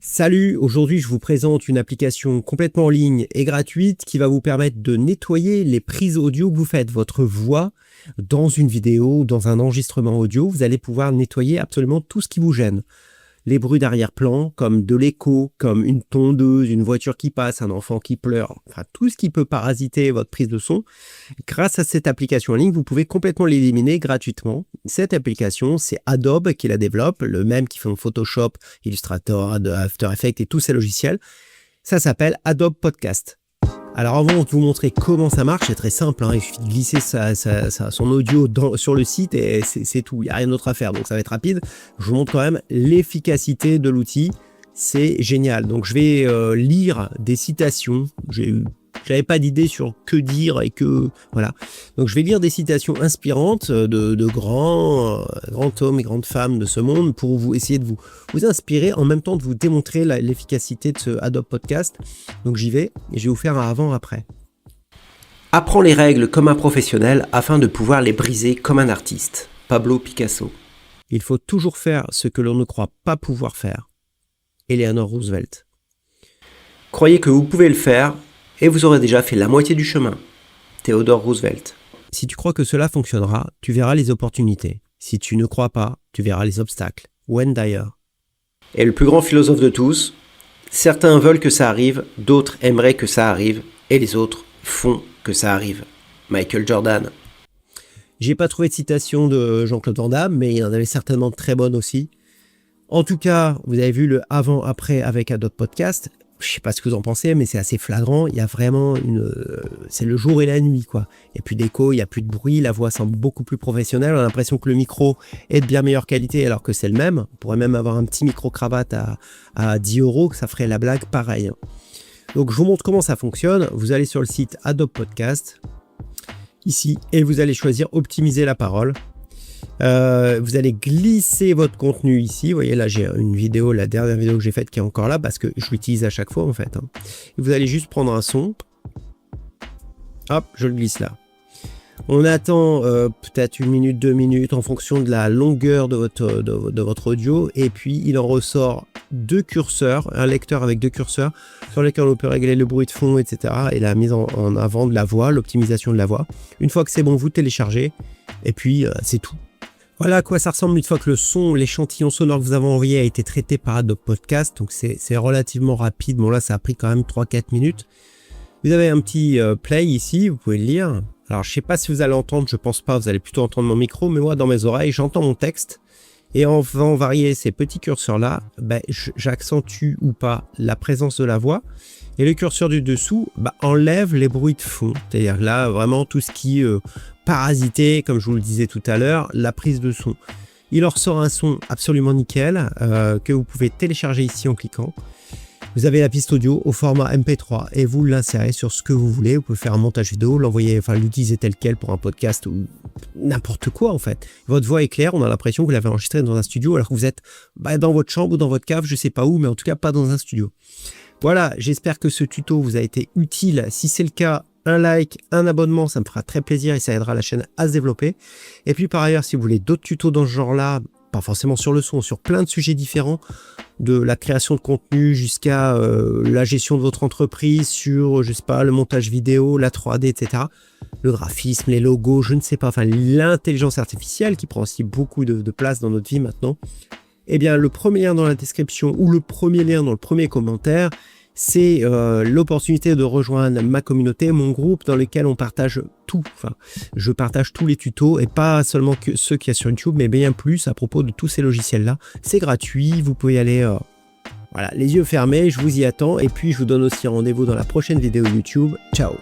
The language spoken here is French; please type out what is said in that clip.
Salut, aujourd'hui je vous présente une application complètement en ligne et gratuite qui va vous permettre de nettoyer les prises audio que vous faites, votre voix dans une vidéo, dans un enregistrement audio. Vous allez pouvoir nettoyer absolument tout ce qui vous gêne. Les bruits d'arrière-plan, comme de l'écho, comme une tondeuse, une voiture qui passe, un enfant qui pleure, enfin tout ce qui peut parasiter votre prise de son. Grâce à cette application en ligne, vous pouvez complètement l'éliminer gratuitement. Cette application, c'est Adobe qui la développe, le même qui font Photoshop, Illustrator, After Effects et tous ces logiciels. Ça s'appelle Adobe Podcast. Alors avant de vous montrer comment ça marche, c'est très simple, il suffit de glisser son audio sur le site et c'est tout, il n'y a rien d'autre à faire, donc ça va être rapide. Je vous montre quand même l'efficacité de l'outil, c'est génial. Donc je vais lire des citations, j'avais pas d'idée sur que dire et que voilà. Donc je vais lire des citations inspirantes de grands hommes et grandes femmes de ce monde pour vous essayer de vous inspirer en même temps de vous démontrer l'efficacité de ce Adobe Podcast. Donc j'y vais et je vais vous faire un avant-après. Apprends les règles comme un professionnel afin de pouvoir les briser comme un artiste. Pablo Picasso. Il faut toujours faire ce que l'on ne croit pas pouvoir faire. Eleanor Roosevelt. Croyez que vous pouvez le faire et vous aurez déjà fait la moitié du chemin. Theodore Roosevelt. Si tu crois que cela fonctionnera, tu verras les opportunités. Si tu ne crois pas, tu verras les obstacles. Wayne Dyer. Et le plus grand philosophe de tous, certains veulent que ça arrive, d'autres aimeraient que ça arrive, et les autres font que ça arrive. Michael Jordan. J'ai pas trouvé de citation de Jean-Claude Van Damme, mais il y en avait certainement de très bonnes aussi. En tout cas, vous avez vu le avant-après avec Adobe Podcast. Je sais pas ce que vous en pensez, mais c'est assez flagrant. Il y a vraiment c'est le jour et la nuit, quoi. Il n'y a plus d'écho, il n'y a plus de bruit, la voix semble beaucoup plus professionnelle. On a l'impression que le micro est de bien meilleure qualité alors que c'est le même. On pourrait même avoir un petit micro-cravate à 10 €, que ça ferait la blague pareil. Donc je vous montre comment ça fonctionne. Vous allez sur le site Adobe Podcast, ici, et vous allez choisir optimiser la parole. Vous allez glisser votre contenu ici. Vous voyez là, j'ai une vidéo, la dernière vidéo que j'ai faite qui est encore là parce que je l'utilise à chaque fois en fait. Et vous allez juste prendre un son. Hop, je le glisse là. On attend peut-être 1 minute, 2 minutes en fonction de la longueur de votre audio. Et puis il en ressort 2 curseurs, un lecteur avec 2 curseurs sur lesquels on peut régler le bruit de fond, etc. Et la mise en avant de la voix, l'optimisation de la voix. Une fois que c'est bon, vous téléchargez. Et puis c'est tout. Voilà à quoi ça ressemble une fois que le son, l'échantillon sonore que vous avez envoyé a été traité par Adobe Podcast. Donc c'est relativement rapide. Bon là, ça a pris quand même 3-4 minutes. Vous avez un petit play ici, vous pouvez le lire. Alors je sais pas si vous allez entendre, je pense pas, vous allez plutôt entendre mon micro. Mais moi, dans mes oreilles, j'entends mon texte. Et en faisant varier ces petits curseurs-là, j'accentue ou pas la présence de la voix. Et le curseur du dessous enlève les bruits de fond. C'est-à-dire là, vraiment tout ce qui parasité, comme je vous le disais tout à l'heure, la prise de son. Il en ressort un son absolument nickel que vous pouvez télécharger ici en cliquant. Vous avez la piste audio au format MP3 et vous l'insérez sur ce que vous voulez. Vous pouvez faire un montage vidéo, l'utiliser tel quel pour un podcast ou n'importe quoi en fait. Votre voix est claire, on a l'impression que vous l'avez enregistrée dans un studio alors que vous êtes dans votre chambre ou dans votre cave, je sais pas où, mais en tout cas pas dans un studio. Voilà, j'espère que ce tuto vous a été utile. Si c'est le cas, un like, un abonnement, ça me fera très plaisir et ça aidera la chaîne à se développer. Et puis par ailleurs, si vous voulez d'autres tutos dans ce genre-là, pas forcément sur le son, sur plein de sujets différents, de la création de contenu jusqu'à la gestion de votre entreprise, sur, je sais pas, le montage vidéo, la 3D, etc. Le graphisme, les logos, je ne sais pas, l'intelligence artificielle qui prend aussi beaucoup de place dans notre vie maintenant. Eh bien, le premier lien dans la description ou le premier lien dans le premier commentaire, c'est l'opportunité de rejoindre ma communauté, mon groupe dans lequel on partage tout. Je partage tous les tutos et pas seulement que ceux qu'il y a sur YouTube, mais bien plus à propos de tous ces logiciels-là. C'est gratuit, vous pouvez y aller les yeux fermés, je vous y attends. Et puis, je vous donne aussi rendez-vous dans la prochaine vidéo YouTube. Ciao!